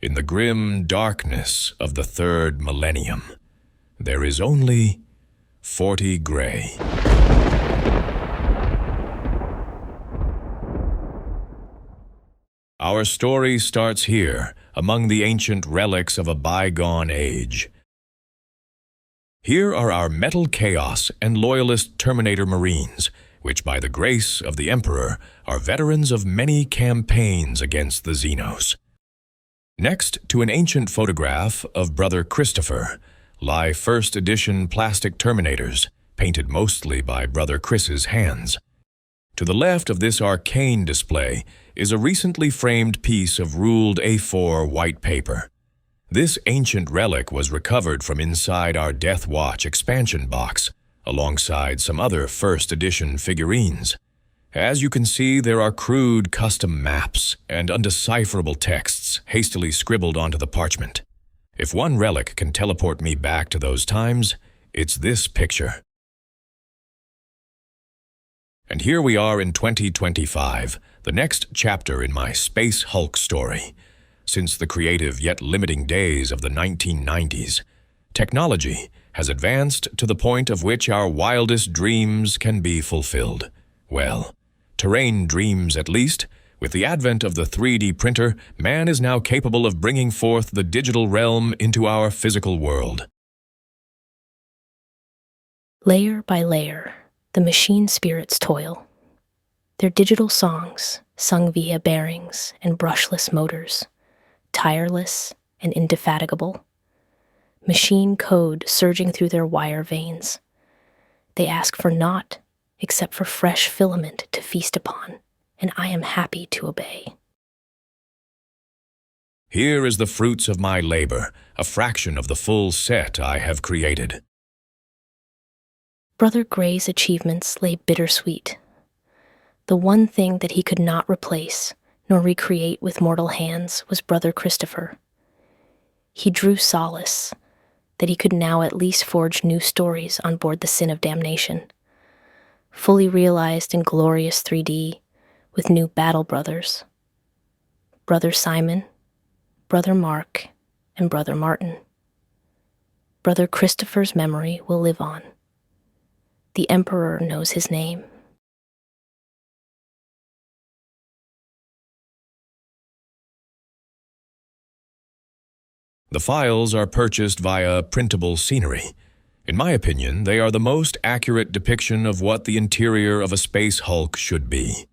in the grim darkness of the third millennium, there is only 40 gray. Our story starts here, among the ancient relics of a bygone age. Here are our Metal Chaos and Loyalist Terminator Marines, which by the grace of the Emperor are veterans of many campaigns against the Xenos. Next to an ancient photograph of Brother Christopher lie first edition plastic Terminators, painted mostly by Brother Chris's hands. To the left of this arcane display is a recently framed piece of ruled A4 white paper. This ancient relic was recovered from inside our Death Watch expansion box, alongside some other first edition figurines. As you can see, there are crude custom maps and undecipherable texts hastily scribbled onto the parchment. If one relic can teleport me back to those times, it's this picture. And here we are in 2025, the next chapter in my Space Hulk story. Since the creative yet limiting days of the 1990s, technology has advanced to the point of which our wildest dreams can be fulfilled. Well, terrain dreams at least. With the advent of the 3D printer, man is now capable of bringing forth the digital realm into our physical world. Layer by layer, the machine spirits toil. Their digital songs, sung via bearings and brushless motors, tireless and indefatigable. Machine code surging through their wire veins. They ask for naught except for fresh filament to feast upon, and I am happy to obey. Here is the fruits of my labor, a fraction of the full set I have created. Brother Gray's achievements lay bittersweet. The one thing that he could not replace nor recreate with mortal hands was Brother Christopher. He drew solace that he could now at least forge new stories on board the Sin of Damnation, fully realized in glorious 3D with new battle brothers. Brother Simon, Brother Mark, and Brother Martin. Brother Christopher's memory will live on. The Emperor knows his name. The files are purchased via printable scenery. In my opinion, they are the most accurate depiction of what the interior of a Space Hulk should be.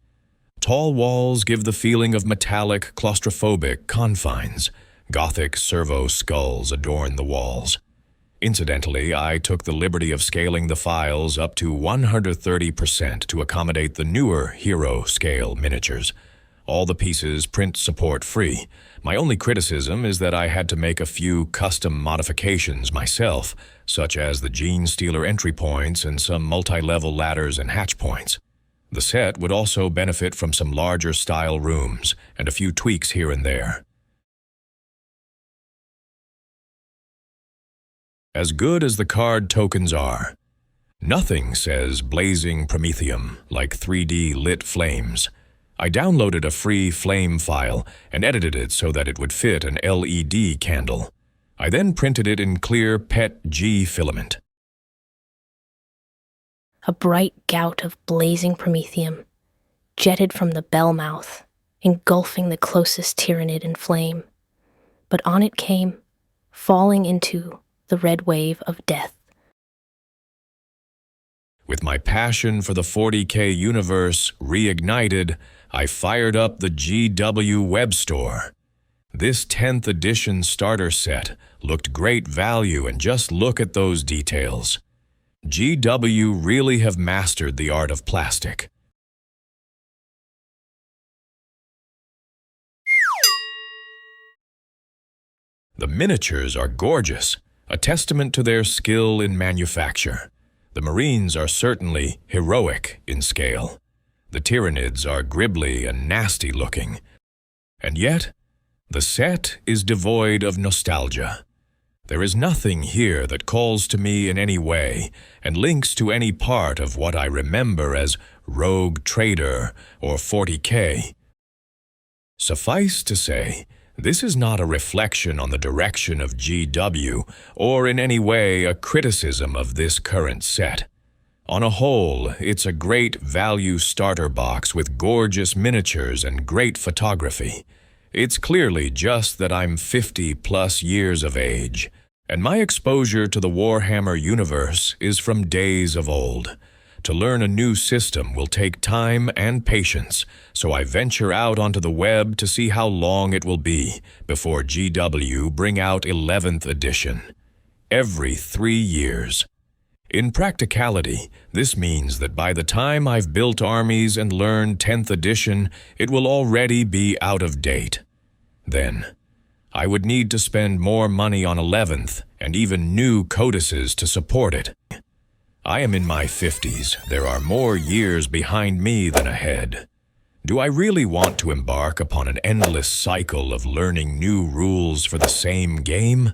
Tall walls give the feeling of metallic, claustrophobic confines. Gothic servo skulls adorn the walls. Incidentally, I took the liberty of scaling the files up to 130% to accommodate the newer hero scale miniatures. All the pieces print support free. My only criticism is that I had to make a few custom modifications myself, such as the gene stealer entry points and some multi-level ladders and hatch points. The set would also benefit from some larger style rooms and a few tweaks here and there. As good as the card tokens are, nothing says blazing promethium like 3D lit flames. I downloaded a free flame file and edited it so that it would fit an LED candle. I then printed it in clear PET-G filament. A bright gout of blazing promethium jetted from the bell mouth, engulfing the closest tyrannid in flame. But on it came, falling into the red wave of death. With my passion for the 40K universe reignited, I fired up the GW web store. This 10th edition starter set looked great value, and just look at those details. GW really have mastered the art of plastic. The miniatures are gorgeous, a testament to their skill in manufacture. The Marines are certainly heroic in scale. The Tyrannids are gribbly and nasty looking. And yet, the set is devoid of nostalgia. There is nothing here that calls to me in any way and links to any part of what I remember as Rogue Trader or 40K. Suffice to say, This is not a reflection on the direction of GW, or in any way a criticism of this current set. On a whole, it's a great value starter box with gorgeous miniatures and great photography. It's clearly just that I'm 50+ years of age, and my exposure to the Warhammer universe is from days of old. To learn a new system will take time and patience, so I venture out onto the web to see how long it will be before GW bring out 11th edition. Every 3 years. In practicality, this means that by the time I've built armies and learned 10th edition, it will already be out of date. Then, I would need to spend more money on 11th and even new codices to support it. I am in my 50s. There are more years behind me than ahead. Do I really want to embark upon an endless cycle of learning new rules for the same game?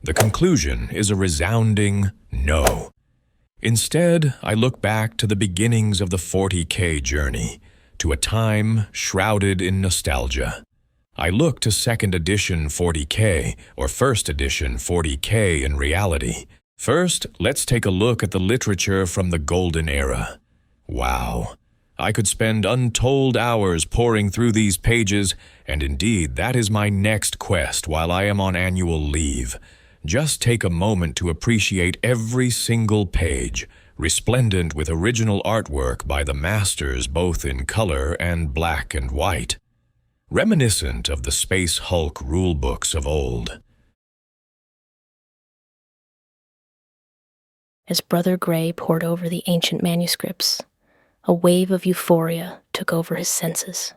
The conclusion is a resounding no. Instead, I look back to the beginnings of the 40K journey, to a time shrouded in nostalgia. I look to 2nd edition 40K, or 1st edition 40K in reality. First, let's take a look at the literature from the Golden Era. Wow. I could spend untold hours poring through these pages, and indeed that is my next quest while I am on annual leave. Just take a moment to appreciate every single page, resplendent with original artwork by the masters both in color and black and white. Reminiscent of the Space Hulk rulebooks of old. As Brother Gray pored over the ancient manuscripts, a wave of euphoria took over his senses.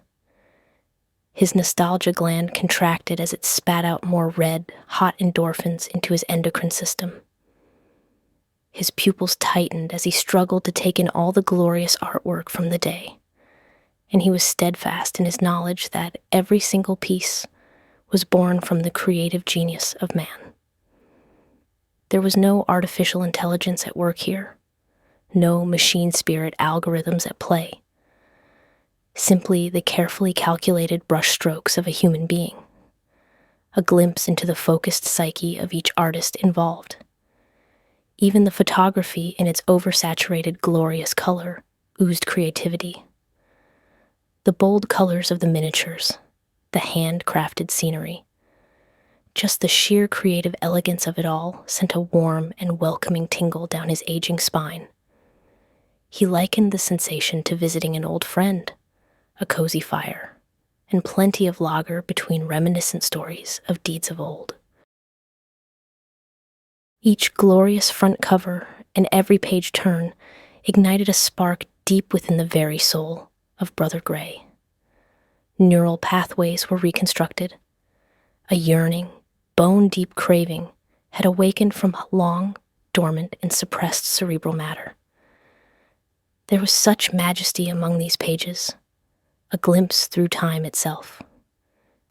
His nostalgia gland contracted as it spat out more red, hot endorphins into his endocrine system. His pupils tightened as he struggled to take in all the glorious artwork from the day, and he was steadfast in his knowledge that every single piece was born from the creative genius of man. There was no artificial intelligence at work here, no machine spirit algorithms at play, simply the carefully calculated brushstrokes of a human being, a glimpse into the focused psyche of each artist involved. Even the photography in its oversaturated, glorious color oozed creativity. The bold colors of the miniatures, the handcrafted scenery, just the sheer creative elegance of it all sent a warm and welcoming tingle down his aging spine. He likened the sensation to visiting an old friend, a cozy fire, and plenty of lager between reminiscent stories of deeds of old. Each glorious front cover and every page turn ignited a spark deep within the very soul of Brother Gray. Neural pathways were reconstructed. A yearning, bone-deep craving had awakened from long, dormant, and suppressed cerebral matter. There was such majesty among these pages, a glimpse through time itself.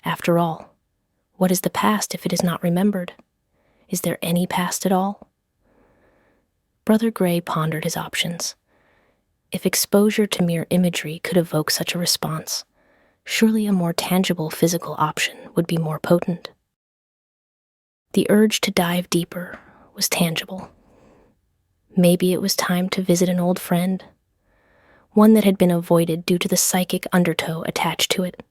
After all, what is the past if it is not remembered? Is there any past at all? Brother Gray pondered his options. If exposure to mere imagery could evoke such a response, surely a more tangible physical option would be more potent. The urge to dive deeper was tangible. Maybe it was time to visit an old friend, one that had been avoided due to the psychic undertow attached to it.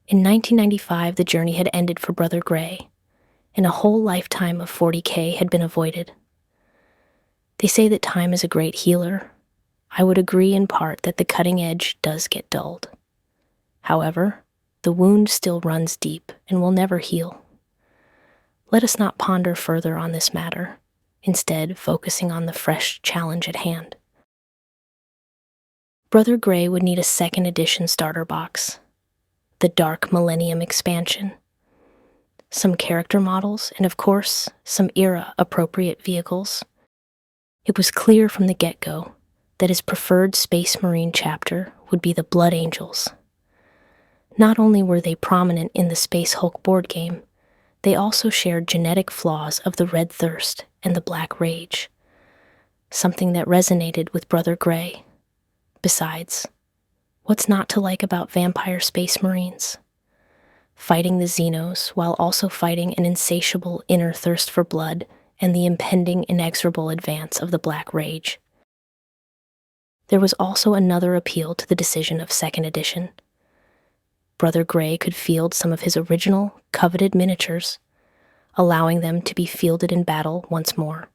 In 1995, the journey had ended for Brother Gray, and a whole lifetime of 40K had been avoided. They say that time is a great healer. I would agree in part that the cutting edge does get dulled. However, the wound still runs deep and will never heal. Let us not ponder further on this matter, instead focusing on the fresh challenge at hand. Brother Gray would need a 2nd edition starter box, the Dark Millennium expansion, some character models, and of course, some era-appropriate vehicles. It was clear from the get-go that his preferred Space Marine chapter would be the Blood Angels. Not only were they prominent in the Space Hulk board game, they also shared genetic flaws of the Red Thirst and the Black Rage, something that resonated with Brother Gray. Besides, what's not to like about vampire Space Marines? fighting the Xenos while also fighting an insatiable inner thirst for blood and the impending inexorable advance of the Black Rage. There was also another appeal to the decision of 2nd edition. Brother Gray could field some of his original, coveted miniatures, allowing them to be fielded in battle once more.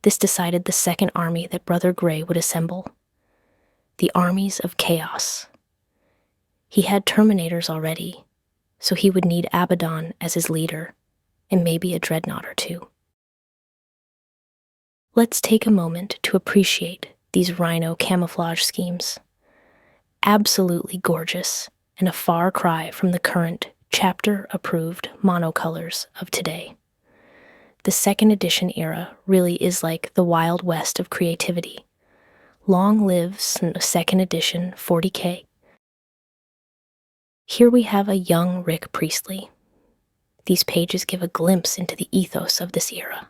This decided the second army that Brother Gray would assemble, the armies of chaos. He had Terminators already, so he would need Abaddon as his leader, and maybe a dreadnought or two. Let's take a moment to appreciate these rhino camouflage schemes. Absolutely gorgeous, and a far cry from the current chapter-approved monocolors of today. The 2nd edition era really is like the Wild West of creativity. Long lives 2nd edition 40K. Here we have a young Rick Priestley. These pages give a glimpse into the ethos of this era.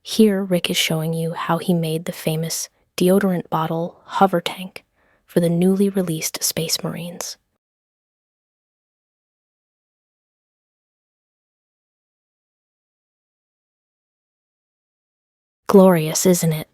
Here Rick is showing you how he made the famous deodorant bottle hover tank for the newly released Space Marines. Glorious, isn't it?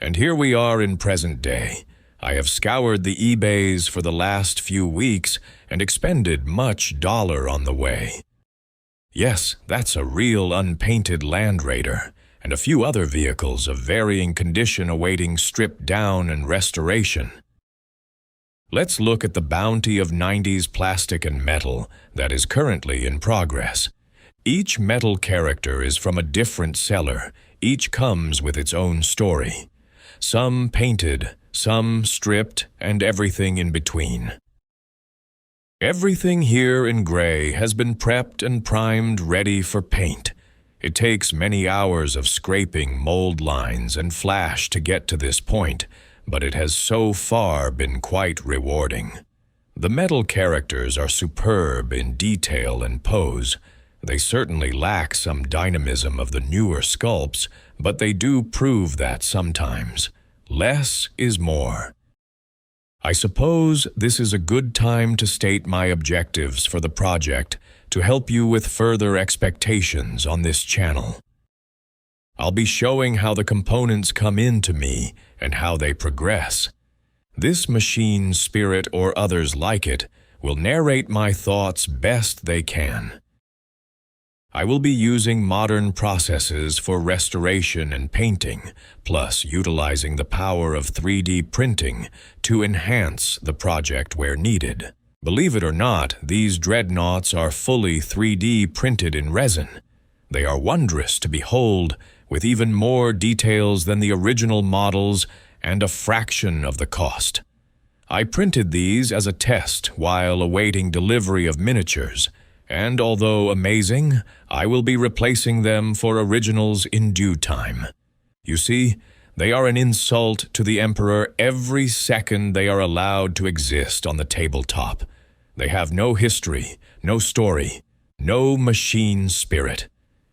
And here we are in present day. I have scoured the eBays for the last few weeks and expended much dollar on the way. Yes, that's a real unpainted Land Raider, and a few other vehicles of varying condition awaiting strip down and restoration. Let's look at the bounty of 90s plastic and metal that is currently in progress. Each metal character is from a different seller. Each comes with its own story. Some painted, some stripped, and everything in between. Everything here in gray has been prepped and primed ready for paint. It takes many hours of scraping mold lines and flash to get to this point, but it has so far been quite rewarding. The metal characters are superb in detail and pose. They certainly lack some dynamism of the newer sculpts, but they do prove that sometimes. Less is more. I suppose this is a good time to state my objectives for the project to help you with further expectations on this channel. I'll be showing how the components come into me and how they progress. This machine spirit or others like it will narrate my thoughts best they can. I will be using modern processes for restoration and painting, plus utilizing the power of 3D printing to enhance the project where needed. Believe it or not, these dreadnoughts are fully 3D printed in resin. They are wondrous to behold, with even more details than the original models and a fraction of the cost. I printed these as a test while awaiting delivery of miniatures, and although amazing, I will be replacing them for originals in due time. You see, they are an insult to the Emperor every second they are allowed to exist on the tabletop. They have no history, no story, no machine spirit.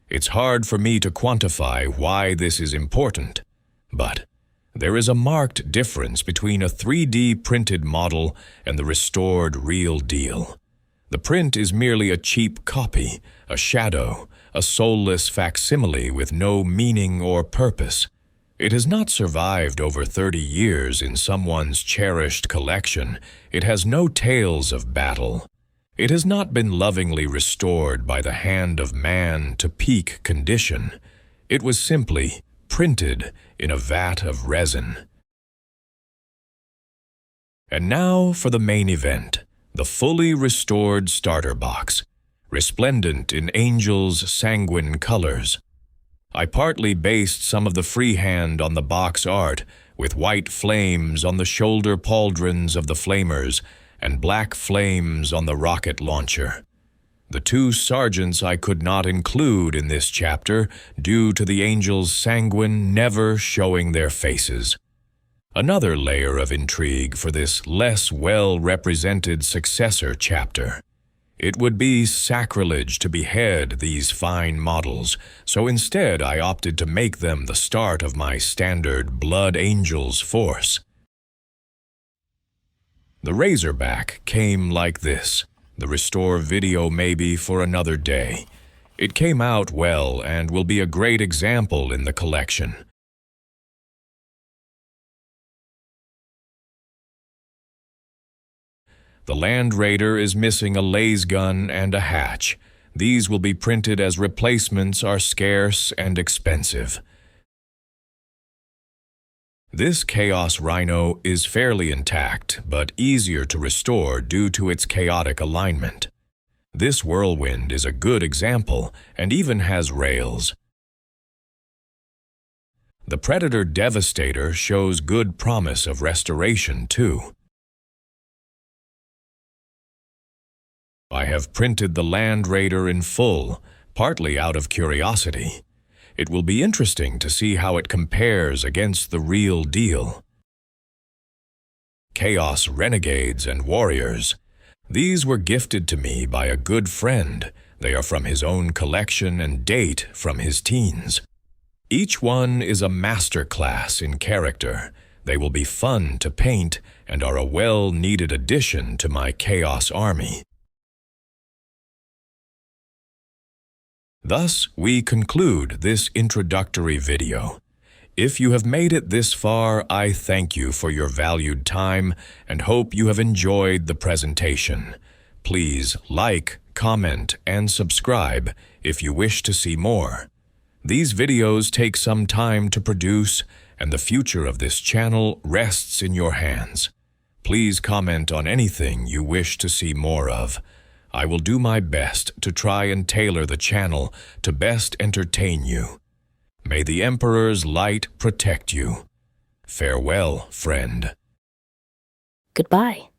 It's hard for me to quantify why this is important, but there is a marked difference between a 3D printed model and the restored real deal. The print is merely a cheap copy, a shadow, a soulless facsimile with no meaning or purpose. It has not survived over 30 years in someone's cherished collection. It has no tales of battle. It has not been lovingly restored by the hand of man to peak condition. It was simply printed in a vat of resin. And now for the main event, the fully restored starter box, resplendent in Angel's sanguine colors. I partly based some of the freehand on the box art, with white flames on the shoulder pauldrons of the flamers and black flames on the rocket launcher. The two sergeants I could not include in this chapter due to the Angel's sanguine never showing their faces. Another layer of intrigue for this less well-represented successor chapter. It would be sacrilege to behead these fine models, so instead I opted to make them the start of my standard Blood Angels force. The Razorback came like this. The restore video may be for another day. It came out well and will be a great example in the collection. The Land Raider is missing a laze gun and a hatch. These will be printed as replacements are scarce and expensive. This Chaos Rhino is fairly intact, but easier to restore due to its chaotic alignment. This Whirlwind is a good example and even has rails. The Predator Devastator shows good promise of restoration too. I have printed the Land Raider in full, partly out of curiosity. It will be interesting to see how it compares against the real deal. Chaos Renegades and Warriors. These were gifted to me by a good friend. They are from his own collection and date from his teens. Each one is a masterclass in character. They will be fun to paint and are a well-needed addition to my Chaos army. Thus, we conclude this introductory video. If you have made it this far, I thank you for your valued time and hope you have enjoyed the presentation. Please like, comment, and subscribe if you wish to see more. These videos take some time to produce, and the future of this channel rests in your hands. Please comment on anything you wish to see more of. I will do my best to try and tailor the channel to best entertain you. May the Emperor's light protect you. Farewell, friend. Goodbye.